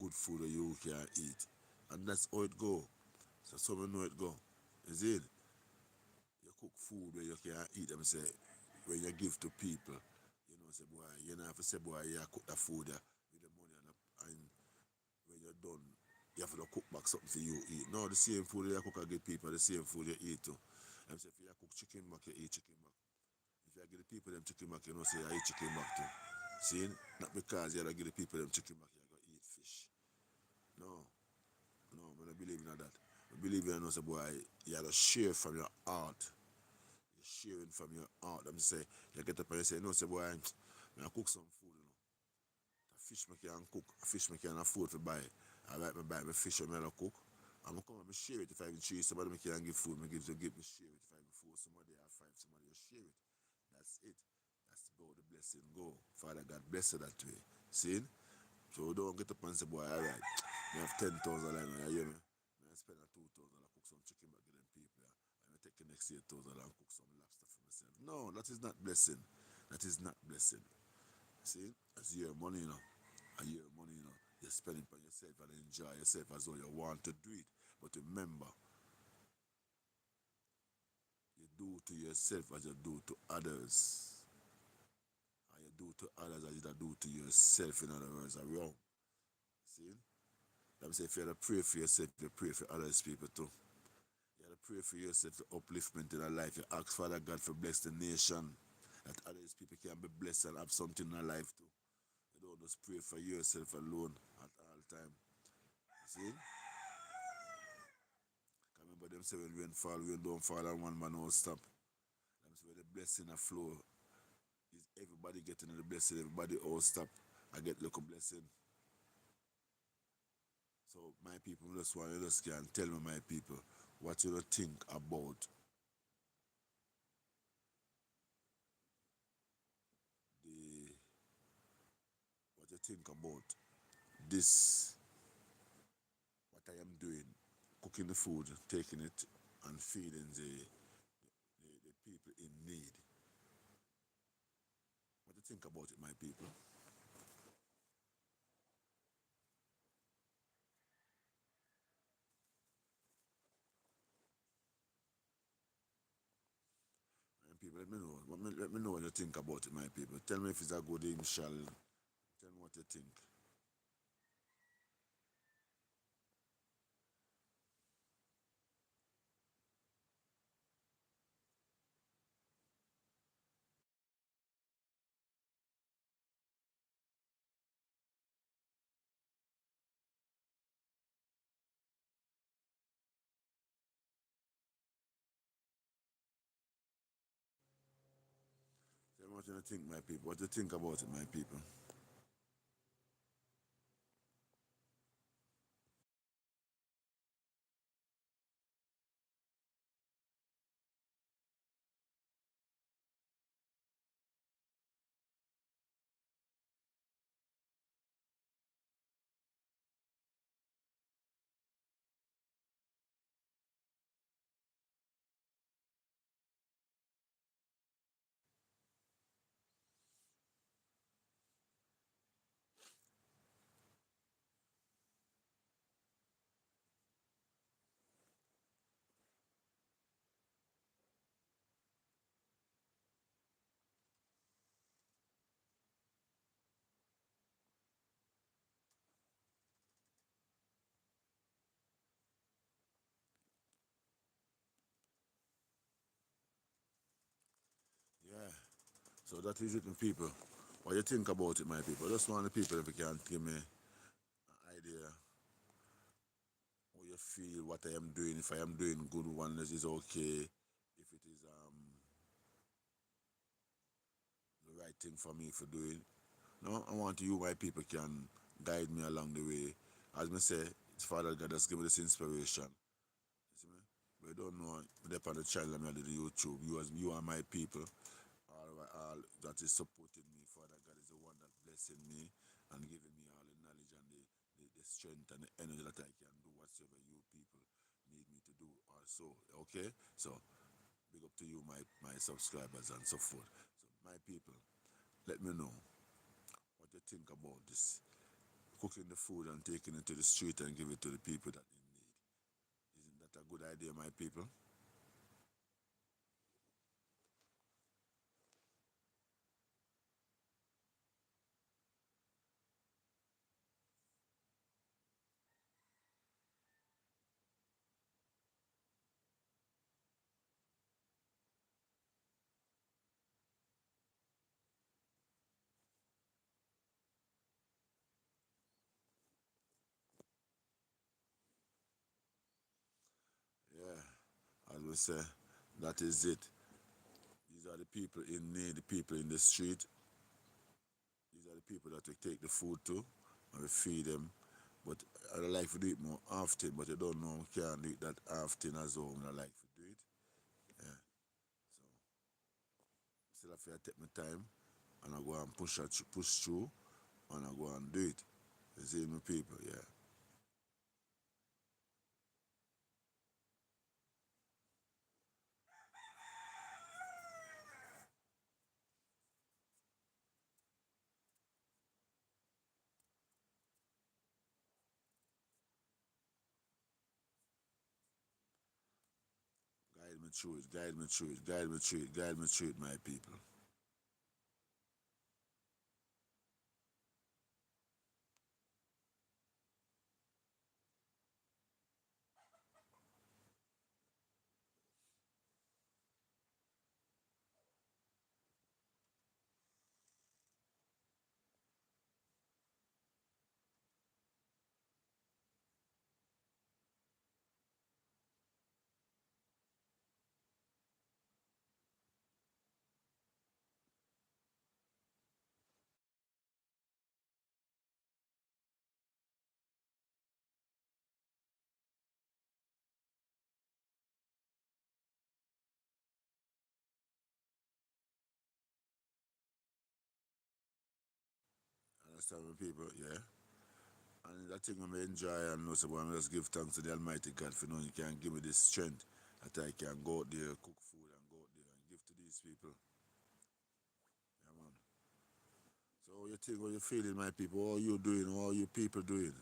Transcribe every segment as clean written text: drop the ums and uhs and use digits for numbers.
good food that you can eat. And that's how it go. So some know it go. Is it? You cook food where you can eat them say when you give to people. You know, say boy, you know have to say boy, you cook the food with the money and when you're done, you have to cook back something for you eat. No, the same food you cook and give people, the same food you eat too. I'm say if you cook chicken back, you eat chicken back. If you give the people them chicken back, you know say I eat chicken back too. See? Not because you give the people them chicken back, you go eat fish. No. No, I don't believe in that. I believe in say boy, you have to share from your heart. You're sharing from your heart. Them say you get up and you say, no, say boy, I cook some food, you know. A fish me can cook, a fish me can afford to buy. I like me buy my fish and I cook. I'm gonna come and share it if I even choose somebody me can give food, me give me share it if I blessing go. Father God bless you that way. See? So don't get up and say, boy, all right, I have 10,000 line, you hear me? I spend a 2,000, I cook some chicken back to them people. And I take the next 8,000 and cook some lobster for myself. No, that is not blessing. That is not blessing. See? That's your money, you know. And your money, you know. You spend it on yourself and enjoy yourself as though you want to do it. But remember, you do to yourself as you do to others. And you do to others as you do to yourself, in other words, around. See? Let me say, if you have to pray for yourself, you pray for others people too. You have to pray for yourself, the upliftment in your life. You ask Father God for bless the nation, that others people can be blessed and have something in their life too. You don't just pray for yourself alone at all time. See? Remember them say when rain fall, rain don't fall and one man won't stop. Them say when the blessing a flow, is everybody getting the blessing, everybody all stop. I get little blessing. So my people, just want you just can tell me, my people, what you think about the what you think about this, what I am doing, cooking the food, taking it and feeding the people in need. What do you think about it, my people? My people, let me know. Let me know what you think about it, my people. Tell me if it's a good initial. Tell me what you think. Tell me what you think, my people. What you think about it, my people. Yeah. So that is it, my people. What you think about it, my people? I just want the people if you can give me an idea how you feel, what I am doing, if I am doing good one, this is okay. If it is the right thing for me for doing. No, I want you, my people, can guide me along the way. As me say, it's Father God that's given me this inspiration. You see me? We don't know, we on the channel, I'm the YouTube. You are my people. All that is supporting me. Father God is the one that blessing me and giving me all the knowledge and the strength and the energy that I can do whatsoever you people need me to do also. Okay? So big up to you, my subscribers and so forth. So my people, let me know what you think about this. Cooking the food and taking it to the street and give it to the people that in need. Isn't that a good idea, my people? Yeah, as we say, that is it. These are the people in need, the people in the street. These are the people that we take the food to and we feed them. But I like to do it more often, but I don't know, we can't do it that often as well. I like to do it. Yeah. So still have to take my time and I go and push through, and I go and do it. You see me, people, yeah. Guide me through it, guide me through it, guide me through it, guide me through it, my people. Understand me, people, yeah. And that thing I enjoy and know so I just give thanks to the Almighty God for knowing He can give me this strength that I can go out there, cook food and go out there and give to these people. Yeah, man. So how you think, how you feeling, my people? How you doing? How are you people doing?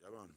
Yeah, man.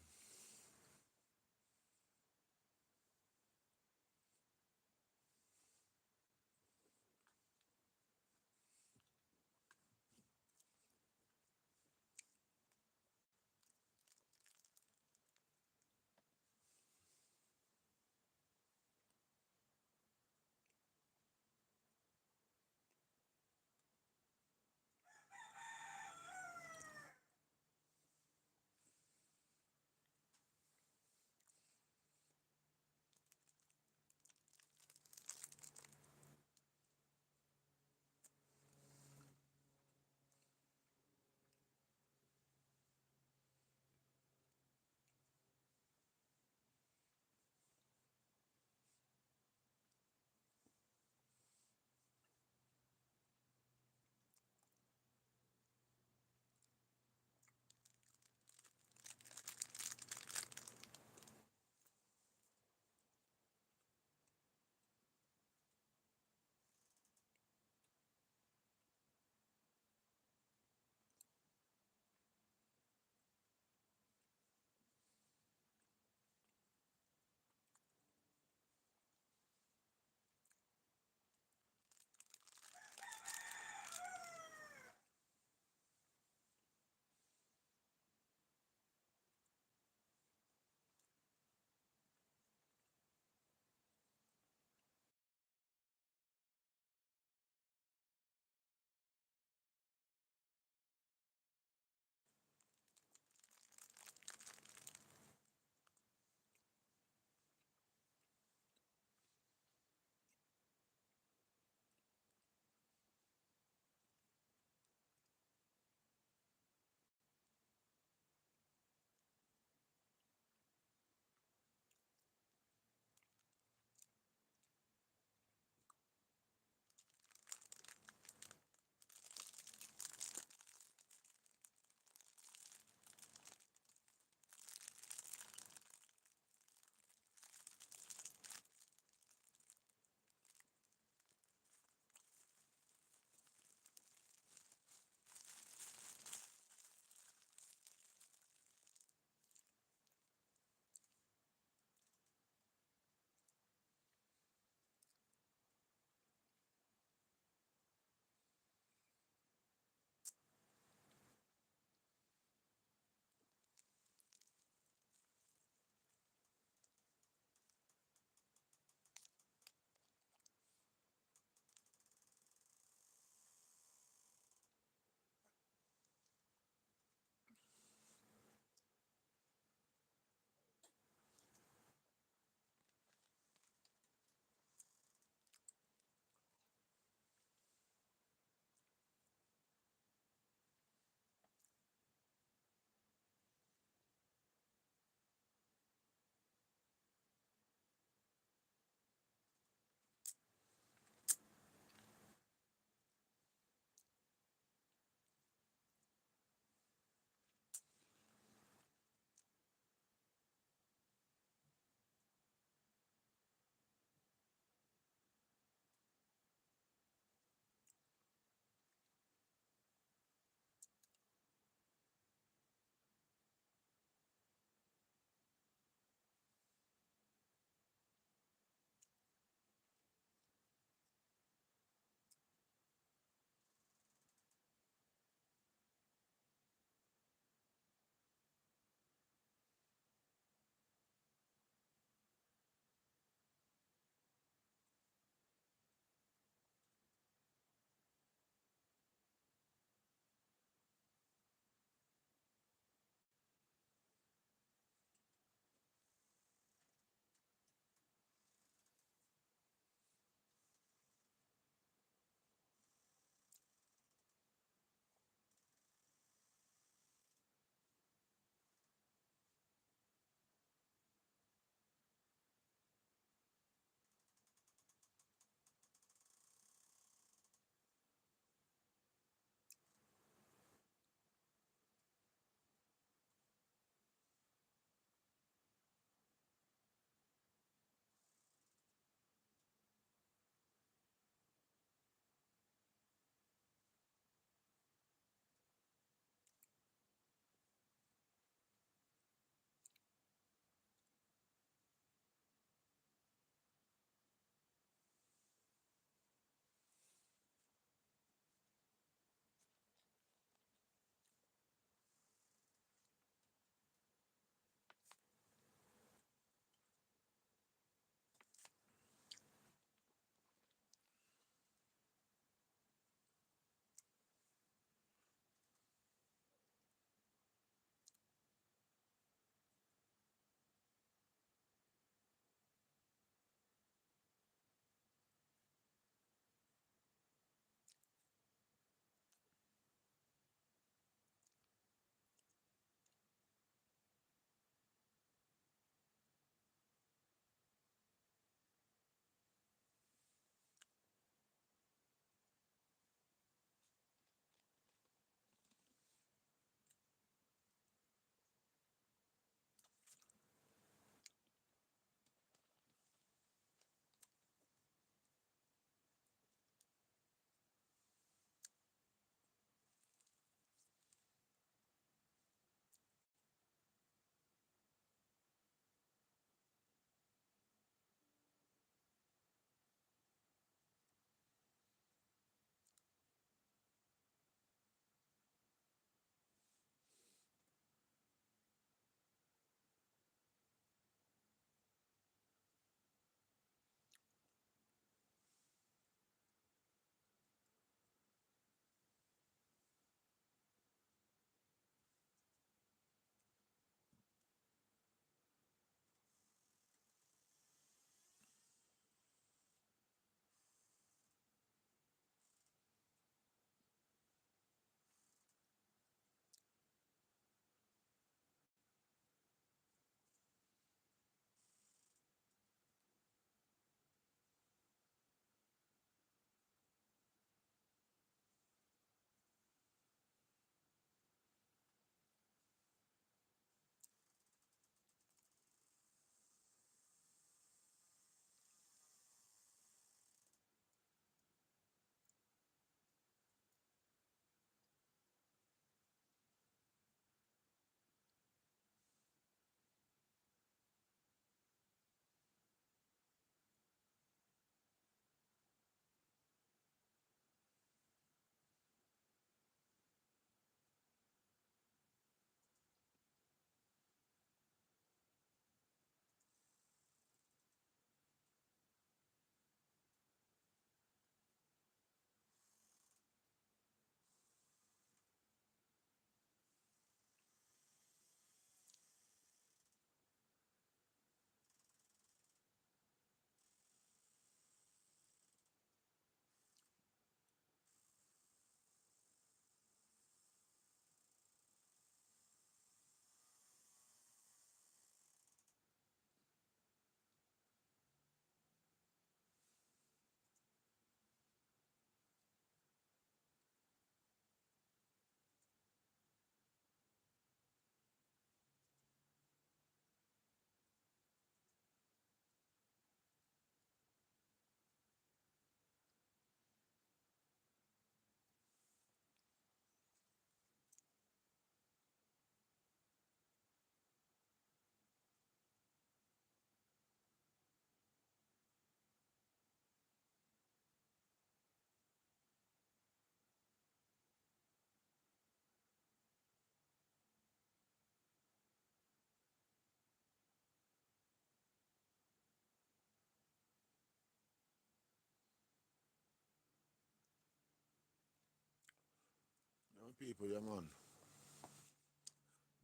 people, yeah man.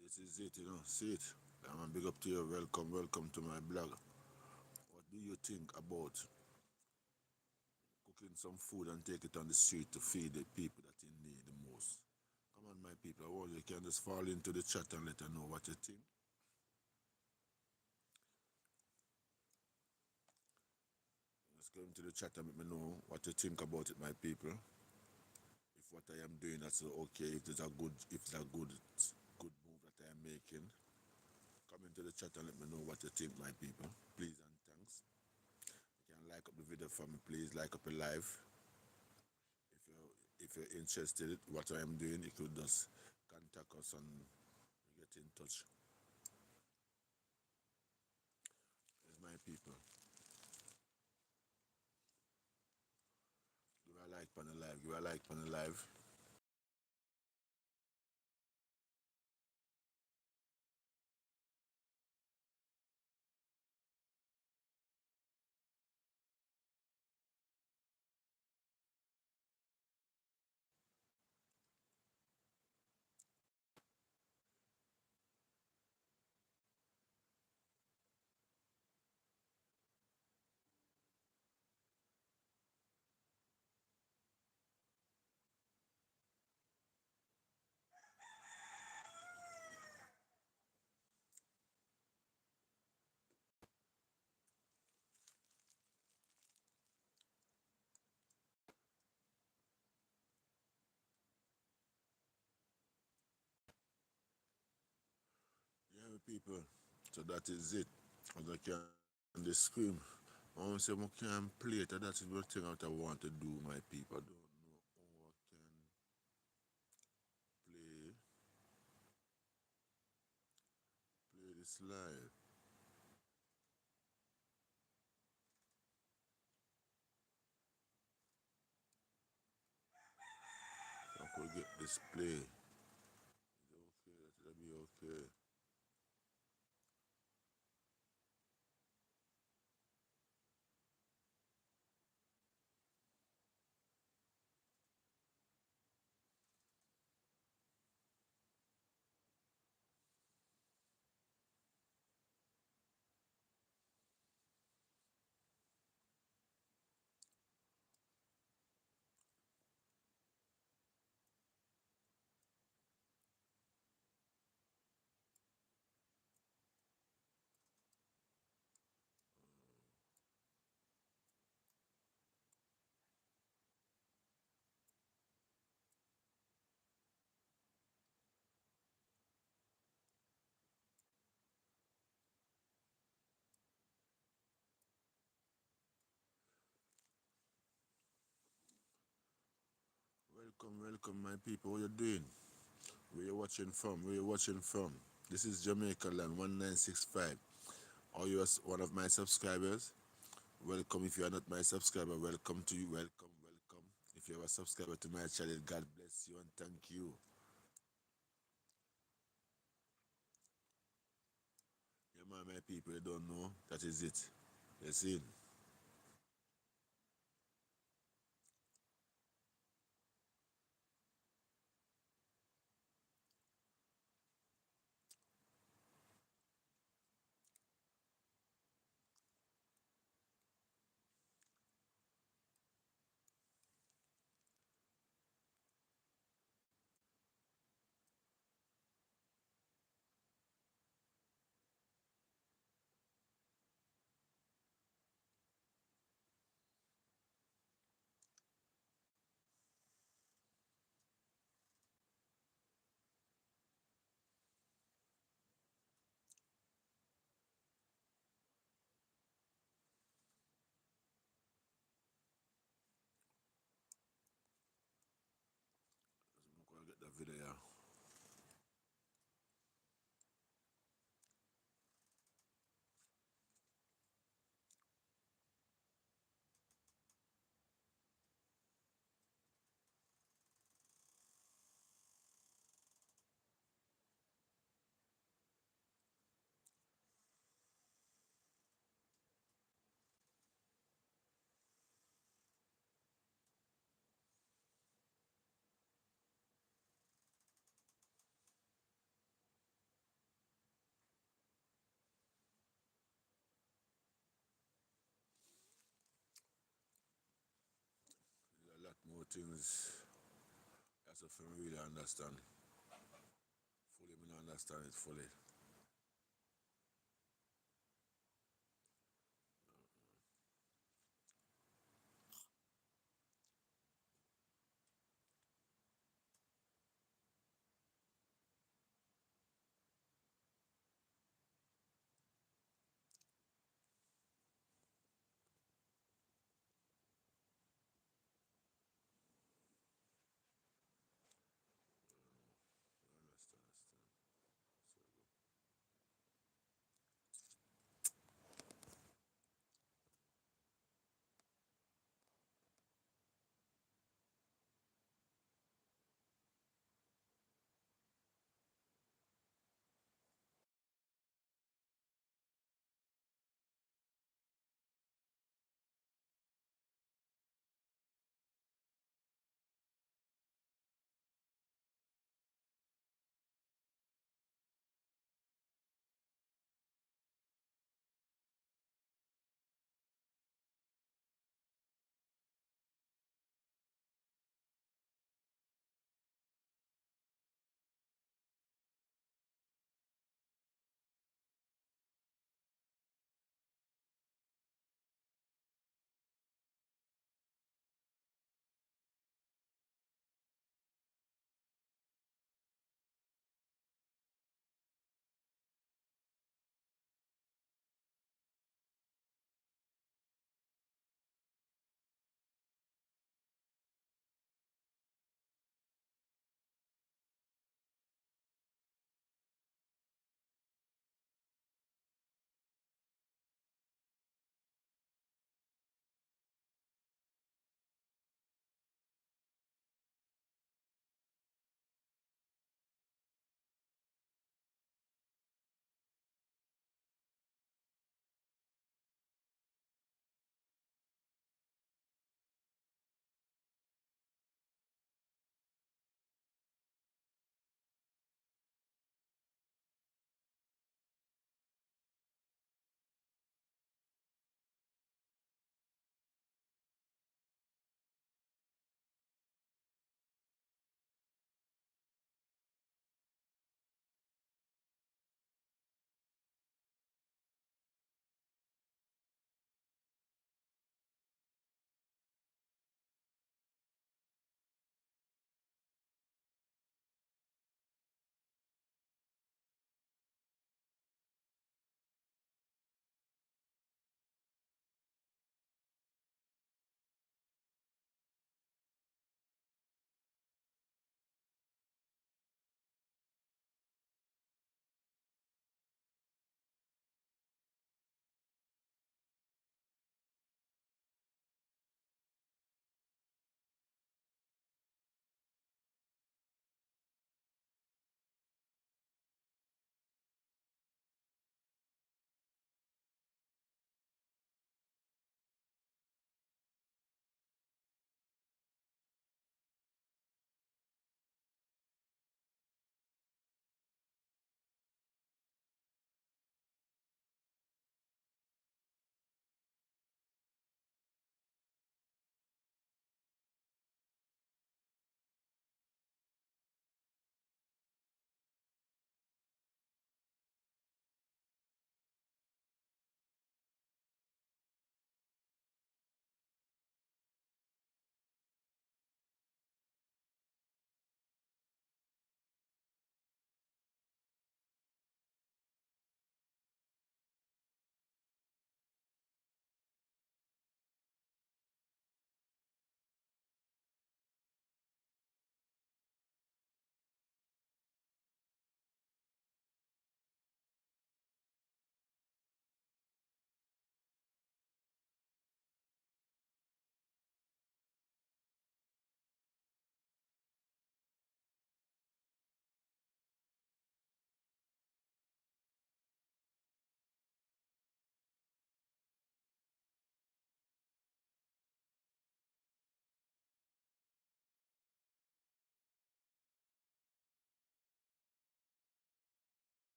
This is it, See it. I'm a big up to you. Welcome to my blog. What do you think about cooking some food and take it on the street to feed the people that in need the most? Come on, my people. I want you can just fall into the chat and let us know what you think. Just go into the chat and let me know what you think about it, my people. If what I am doing that's okay, if it's a good move that I am making. Come into the chat and let me know what you think, my people. Please and thanks. You can like up the video for me, please. Like up a live. If you're interested in what I am doing, you could just contact us and get in touch. It's my people. Give a like on the live. Give a like on the live. Yeah, my people. So that is it. As I can the scream. I want to say I can play it. That's the thing that I want to do, my people. I don't know how I can play this live. I could get this play. Is it okay? That'll be okay. Welcome, my people. What you doing? Where you watching from? Where you watching from? This is Jamaica Land 1965. Are you one of my subscribers? Welcome. If you are not my subscriber, welcome to you. Welcome. If you are a subscriber to my channel, God bless you and thank you. Yeah, man, my people, you don't know. That is it. You see? more things that's what I really understand. Fully, I understand it fully.